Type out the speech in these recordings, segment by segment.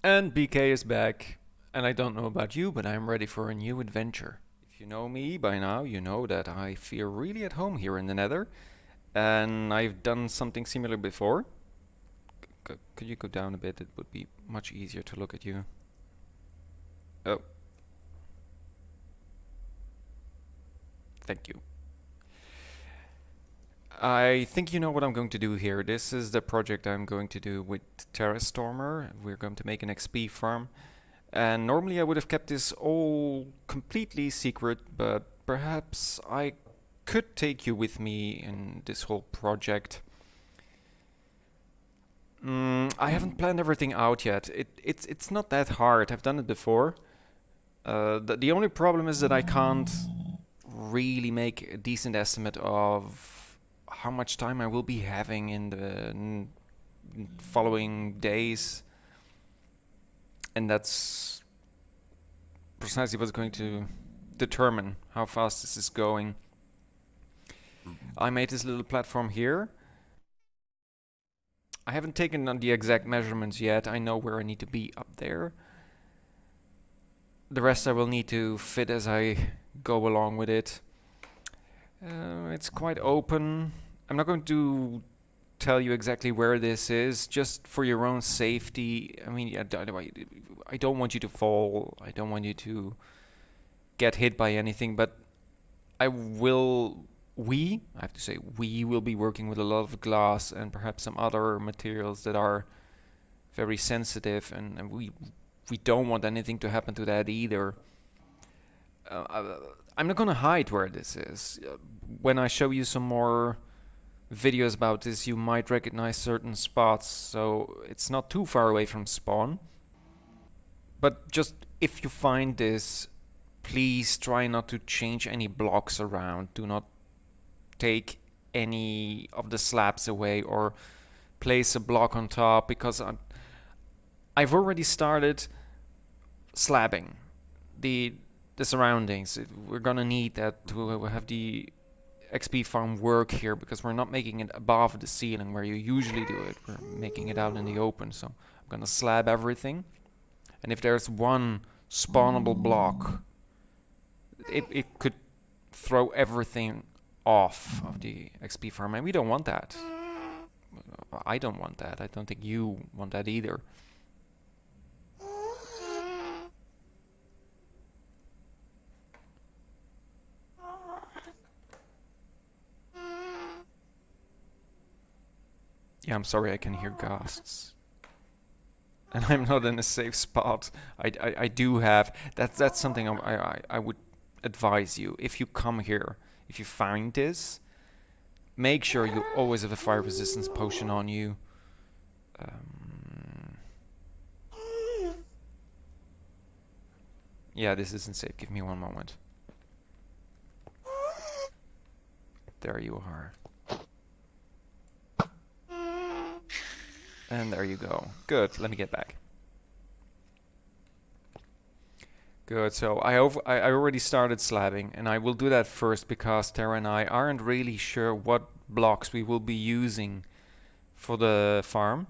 And BK is back, and I don't know about you, but I'm ready for a new adventure. If you know me by now, you know that I feel really at home here in the Nether, and I've done something similar before. Could you go down a bit? It would be much easier to look at you. Oh, thank you. I think you know what I'm going to do here. This is the project I'm going to do with Terrastormer. We're going to make an XP farm. And normally I would have kept this all completely secret, but perhaps I could take you with me in this whole project. I haven't planned everything out yet. It's not that hard. I've done it before. The only problem is that I can't really make a decent estimate of how much time I will be having in the following days. And that's precisely what's going to determine how fast this is going. I made this little platform here. I haven't taken on the exact measurements yet. I know where I need to be up there. The rest I will need to fit as I go along with it. It's quite open. I'm not going to tell you exactly where this is, just for your own safety. I mean, I don't want you to fall. I don't want you to get hit by anything, but I have to say, we will be working with a lot of glass and perhaps some other materials that are very sensitive, and we don't want anything to happen to that either. I'm not gonna hide where this is. When I show you some more videos about this, you might recognize certain spots, so it's not too far away from spawn. But just if you find this, please try not to change any blocks around. Do not take any of the slabs away or place a block on top, because I've already started slabbing the surroundings. We're gonna need that to have the XP farm work here, because we're not making it above the ceiling where you usually do it. We're making it out in the open, so I'm gonna slab everything. And if there's one spawnable block, it could throw everything off of the XP farm, and we don't want that. I don't want that. I don't think you want that either. Yeah, I'm sorry, I can hear ghasts. And I'm not in a safe spot. I do have... That's something I would advise you. If you come here, if you find this, make sure you always have a fire resistance potion on you. Yeah, this isn't safe. Give me one moment. There you are. And there you go. Good, let me get back. Good, so I already started slabbing, and I will do that first because Terra and I aren't really sure what blocks we will be using for the farm.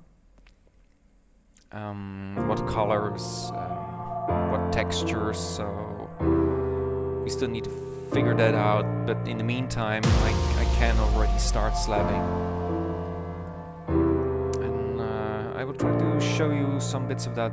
What colors, what textures, so we still need to figure that out, but in the meantime I can already start slabbing. I will try to show you some bits of that.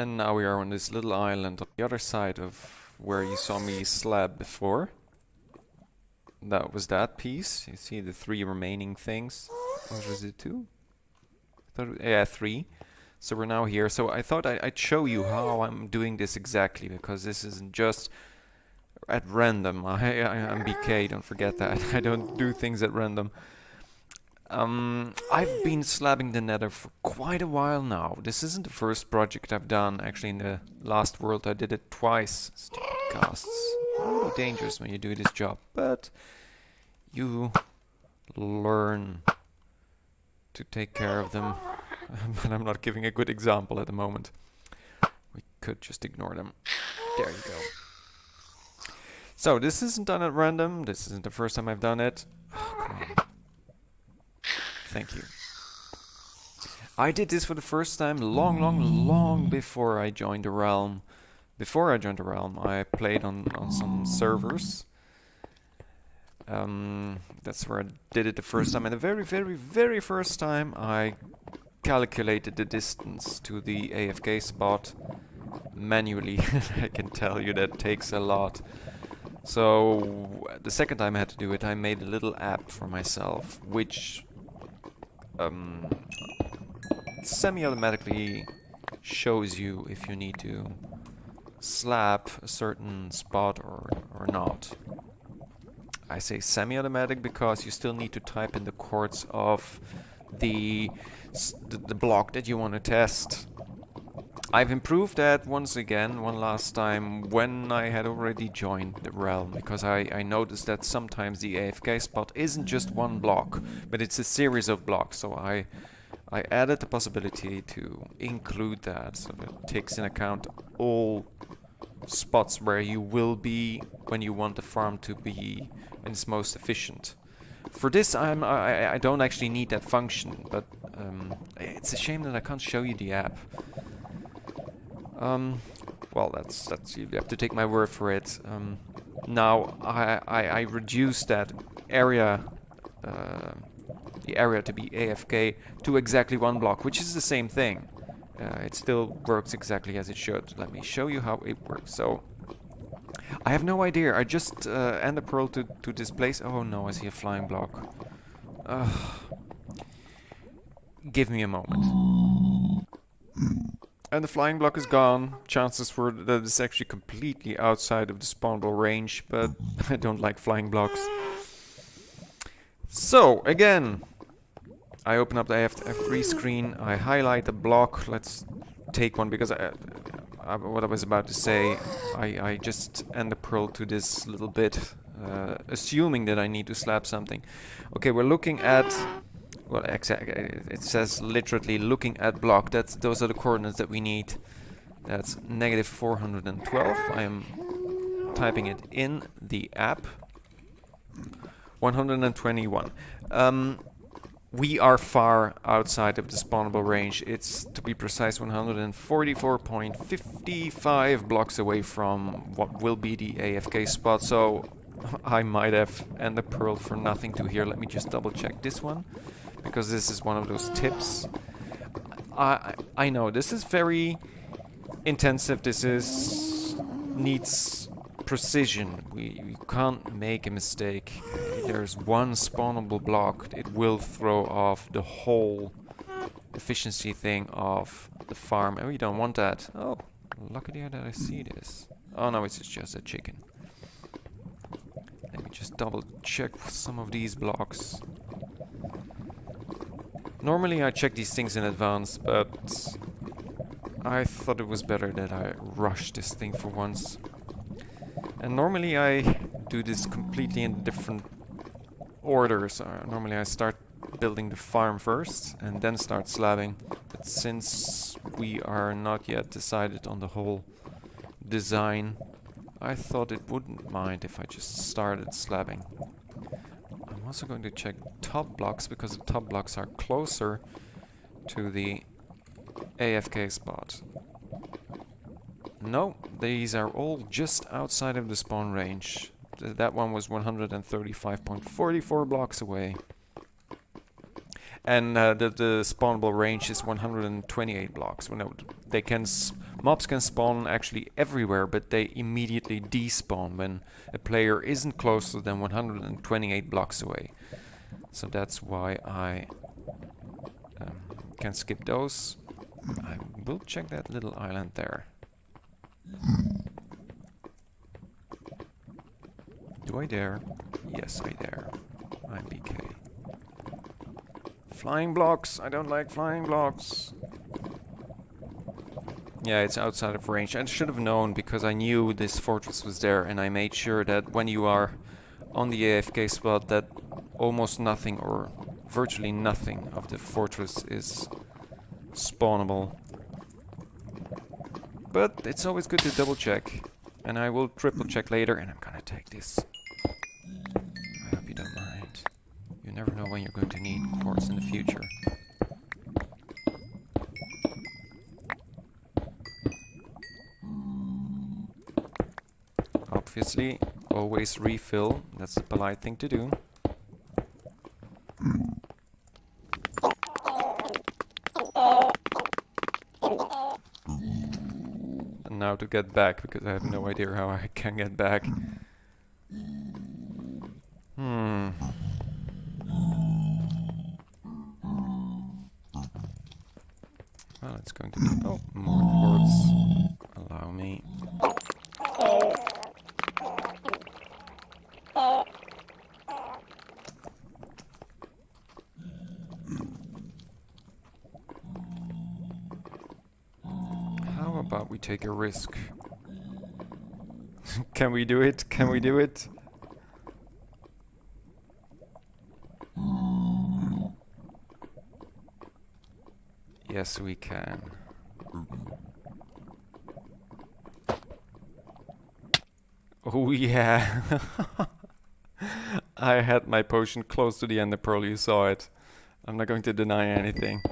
And now we are on this little island on the other side of where you saw me slab before. That was that piece. You see the 3 remaining things. Or was it 2? Yeah, 3. So we're now here. So I thought I'd show you how I'm doing this exactly, because this isn't just at random. I'm BK, don't forget that. I don't do things at random. I've been slabbing the Nether for quite a while now. This isn't the first project I've done. Actually, in the last world I did it twice. Stupid casts. Really dangerous when you do this job, but you learn to take care of them. But I'm not giving a good example at the moment. We could just ignore them. There you go. So this isn't done at random. This isn't the first time I've done it. Oh, come on. Thank you. I did this for the first time long before I joined the realm. Before I joined the realm, I played on some servers. That's where I did it the first time. And the very first time I calculated the distance to the AFK spot manually. I can tell you that takes a lot. So the second time I had to do it, I made a little app for myself, which semi-automatically shows you if you need to slab a certain spot or not. I say semi-automatic because you still need to type in the coords of the block that you want to test. I've improved that once again, one last time, when I had already joined the realm, because I noticed that sometimes the AFK spot isn't just one block, but it's a series of blocks. So I added the possibility to include that, so that it takes in account all spots where you will be when you want the farm to be in its most efficient. For this, I don't actually need that function, but it's a shame that I can't show you the app. Well, that's you have to take my word for it. Now I reduced that area, the area to be AFK, to exactly one block, which is the same thing. It still works exactly as it should. Let me show you how it works. So I have no idea. I just end the pearl to this place. Oh no, I see a flying block. Give me a moment. And the flying block is gone. Chances were that it's actually completely outside of the spawnable range, but I don't like flying blocks. So, again, I open up the F3 screen, I highlight the block. Let's take one, because what I was about to say, I just end the pearl to this little bit, assuming that I need to slap something. Okay, we're looking at... Well, exactly. It says literally looking at block. Those are the coordinates that we need. That's -412. I am typing it in the app. 121. We are far outside of the spawnable range. It's, to be precise, 144.55 blocks away from what will be the AFK spot. So I might have ended the pearl for nothing to here. Let me just double check this one, because this is one of those tips. I know this is very intensive. This needs precision. You can't make a mistake. There's one spawnable block. It will throw off the whole efficiency thing of the farm, and we don't want that. Oh, lucky that I see this. Oh no, it's just a chicken. Let me just double check some of these blocks. Normally I check these things in advance, but I thought it was better that I rush this thing for once. And normally I do this completely in different orders. Normally I start building the farm first and then start slabbing. But since we are not yet decided on the whole design, I thought it wouldn't mind if I just started slabbing. I'm also going to check top blocks, because the top blocks are closer to the AFK spot. No, these are all just outside of the spawn range. That one was 135.44 blocks away. And the spawnable range is 128 blocks. Well, no, they can Mobs can spawn actually everywhere, but they immediately despawn when a player isn't closer than 128 blocks away. So that's why I can skip those. I will check that little island there. Do I dare? Yes, I dare. I'm BK. Flying blocks! I don't like flying blocks! Yeah, it's outside of range. I should have known because I knew this fortress was there, and I made sure that when you are on the AFK spot that almost nothing or virtually nothing of the fortress is spawnable. But it's always good to double check, and I will triple check later, and I'm gonna take this. I hope you don't mind. You never know when you're going to need quartz in the future. Obviously, always refill. That's the polite thing to do. And now to get back, because I have no idea how I can get back. Well, it's going to be... Oh, more quartz. Allow me. How about we take a risk? Can we do it? Can we do it? Yes, we can. Oh yeah. I had my potion close to the ender pearl, you saw it. I'm not going to deny anything.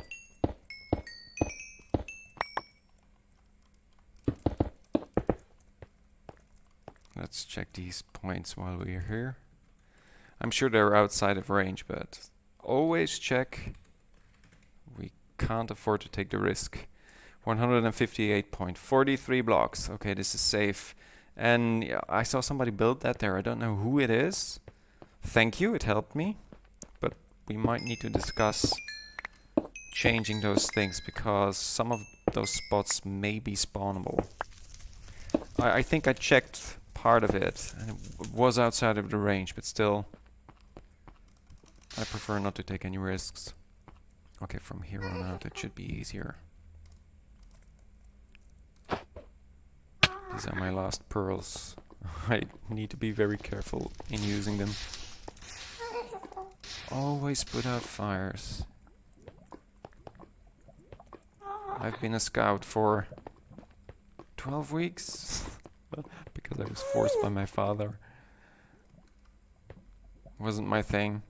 Let's check these points while we're here. I'm sure they're outside of range, but always check. We can't afford to take the risk. 158.43 blocks. Okay, this is safe. And yeah, I saw somebody build that there. I don't know who it is. Thank you, it helped me. But we might need to discuss changing those things because some of those spots may be spawnable. I think I checked part of it and it was outside of the range, but still I prefer not to take any risks. Okay, from here on out it should be easier. These are my last pearls. I need to be very careful in using them. Always put out fires. I've been a scout for 12 weeks because I was forced by my father. Wasn't my thing.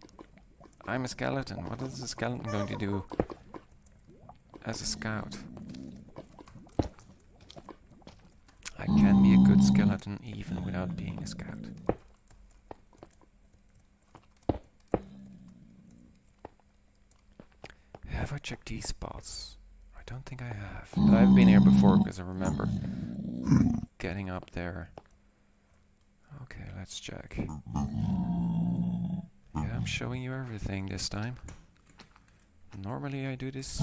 I'm a skeleton. What is a skeleton going to do as a scout? I can be a good skeleton even without being a scout. Have I checked these spots? I don't think I have. But I've been here before because I remember getting up there. Okay, let's check. Yeah, I'm showing you everything this time. Normally I do this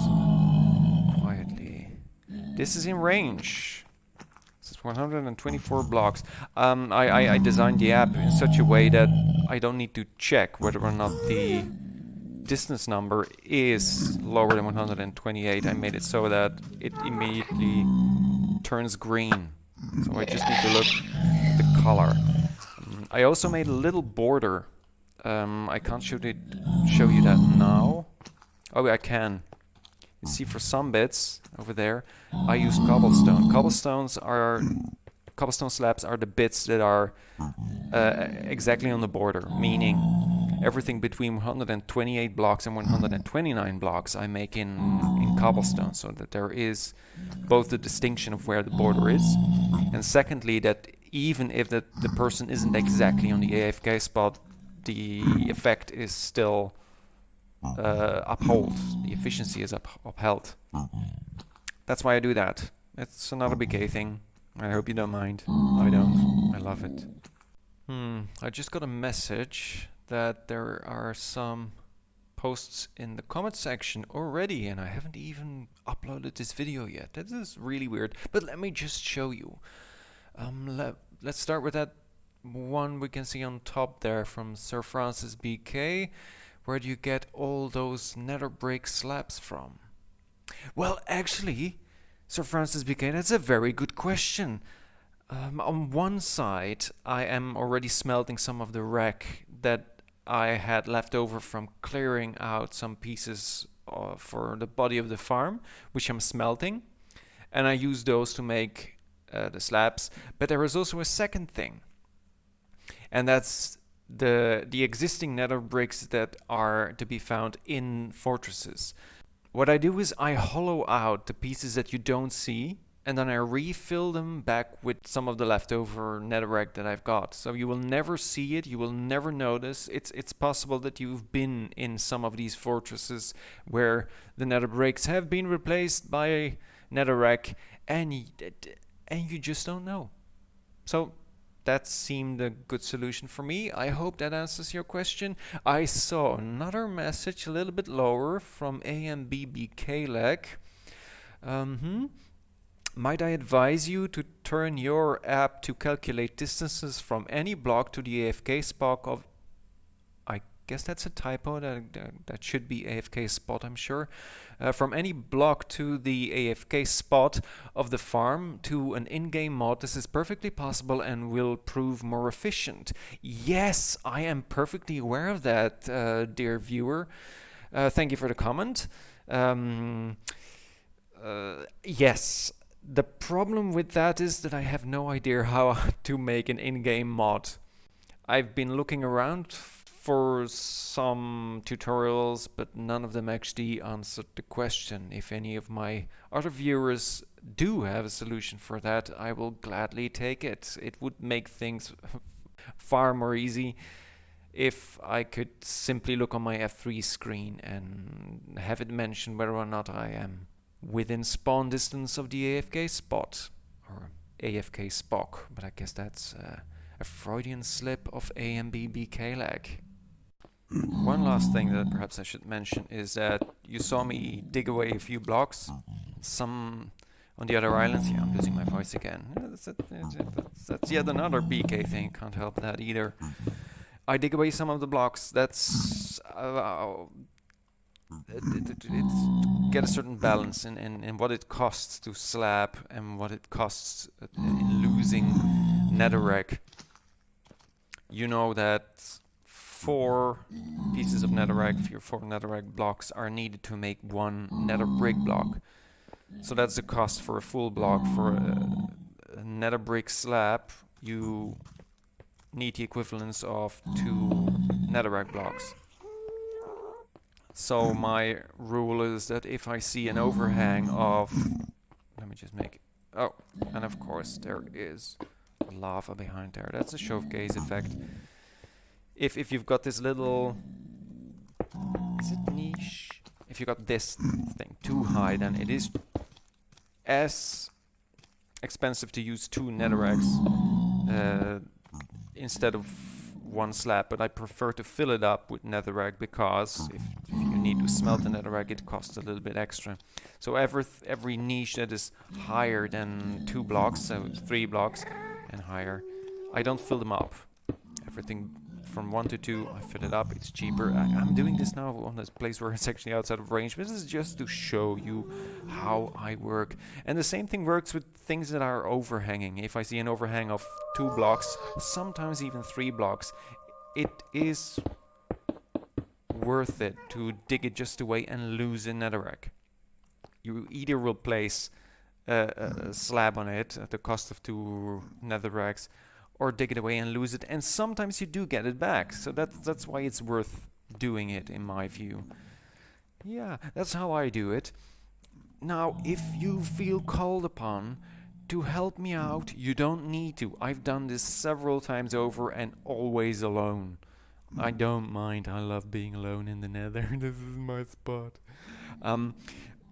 quietly. This is in range. This is 124 blocks. I designed the app in such a way that I don't need to check whether or not the distance number is lower than 128. I made it so that it immediately turns green. So I just need to look at the color. I also made a little border. I can't show you that now. Oh, I can. You see, for some bits over there, I use cobblestone. Cobblestone slabs are the bits that are exactly on the border, meaning everything between 128 blocks and 129 blocks I make in cobblestone, so that there is both the distinction of where the border is, and secondly, that even if the person isn't exactly on the AFK spot, the effect is still upheld. The efficiency is upheld. That's why I do that. It's another BK thing. I hope you don't mind. I don't. I love it. I just got a message that there are some posts in the comment section already, and I haven't even uploaded this video yet. That is really weird, but let me just show you. Let's start with that one we can see on top there from Sir Francis BK. Where do you get all those nether brick slabs from? Well, actually, Sir Francis BK, that's a very good question. On one side, I am already smelting some of the wreck that I had left over from clearing out some pieces for the body of the farm, which I'm smelting, and I use those to make the slabs. But there is also a second thing, and that's the existing nether bricks that are to be found in fortresses. What I do is I hollow out the pieces that you don't see, and then I refill them back with some of the leftover netherrack that I've got. So you will never see it, you will never notice. It's possible that you've been in some of these fortresses where the nether bricks have been replaced by netherrack, and you just don't know. So that seemed a good solution for me. I hope that answers your question. I saw another message a little bit lower from AMBBKleg. Might I advise you to turn your app to calculate distances from any block to the AFK spot of... I guess that's a typo, that should be AFK spot, I'm sure. From any block to the AFK spot of the farm to an in-game mod. This is perfectly possible and will prove more efficient. Yes, I am perfectly aware of that, dear viewer. Thank you for the comment. Yes. The problem with that is that I have no idea how to make an in-game mod. I've been looking around for some tutorials, but none of them actually answered the question. If any of my other viewers do have a solution for that, I will gladly take it. It would make things far more easy if I could simply look on my F3 screen and have it mention whether or not I am within spawn distance of the AFK spot, or AFK Spock, but I guess that's a Freudian slip of AMBBKleg. One last thing that perhaps I should mention is that you saw me dig away a few blocks, some on the other islands. Yeah, I'm losing my voice again. That's yet another BK thing, can't help that either. I dig away some of the blocks, that's... it's get a certain balance in what it costs to slab and what it costs in losing netherrack. You know that 4 pieces of netherrack, 4 netherrack blocks are needed to make 1 nether brick block. So that's the cost for a full block. For a nether brick slab, you need the equivalence of 2 netherrack blocks. So my rule is that if I see an overhang of... Let me just make it... Oh, and of course there is lava behind there. That's a show of gaze effect. If you've got this little... Is it niche? If you got this thing too high, then it is as expensive to use 2 netherracks instead of 1 slab, but I prefer to fill it up with netherrack because if you need to smelt the netherrack, it costs a little bit extra. So every niche that is higher than 2 blocks, so 3 blocks and higher, I don't fill them up. Everything from 1 to 2, I fill it up, it's cheaper. I'm doing this now on this place where it's actually outside of range, but this is just to show you how I work. And the same thing works with things that are overhanging. If I see an overhang of 2 blocks, sometimes even 3 blocks, it is worth it to dig it just away and lose a netherrack. You either will place a slab on it at the cost of 2 netherracks, or dig it away and lose it, and sometimes you do get it back. So that's why it's worth doing it, in my view. Yeah, that's how I do it. Now, if you feel called upon to help me out, you don't need to. I've done this several times over and always alone. I don't mind. I love being alone in the Nether. This is my spot.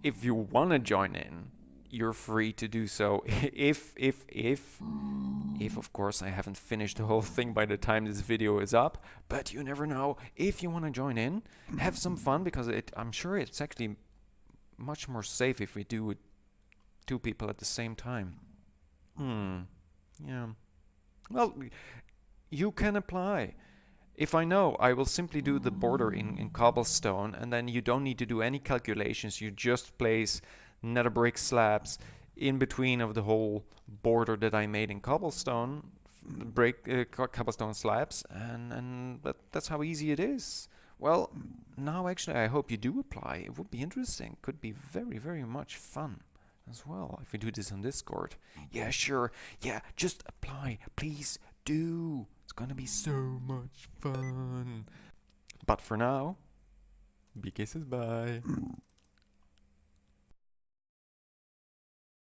If you want to join in, you're free to do so. If of course I haven't finished the whole thing by the time this video is up, but you never know. If you want to join in, have some fun, because I'm sure it's actually much more safe if we do with 2 people at the same time. Yeah. Well, you can apply. If I know, I will simply do the border in cobblestone, and then you don't need to do any calculations. You just place nether brick slabs in between of the whole border that I made in cobblestone, cobblestone slabs, and that's how easy it is. Well, now actually I hope you do apply. It would be interesting. Could be very, very much fun as well if we do this on Discord. Yeah, sure. Yeah, just apply. Please do. It's gonna be so much fun. But for now, BK says bye.